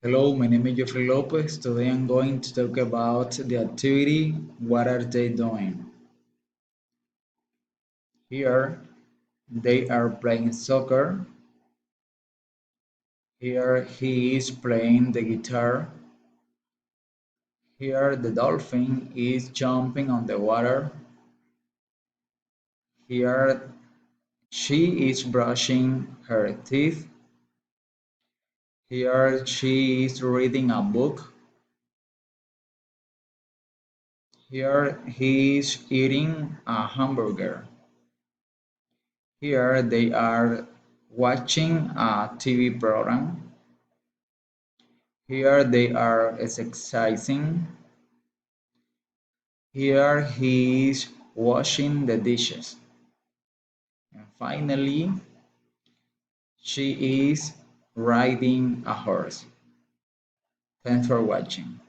Hello, my name is Jeffrey Lopez. Today I'm going to talk about the activity What are they doing? Here they are playing soccer. Here he is playing the guitar. Here the dolphin is jumping on the water. Here she is brushing her teeth. Here she is reading a book. Here he is eating a hamburger. Here they are watching a TV program. Here they are exercising. Here he is washing the dishes. And finally, she is riding a horse. Thanks for watching.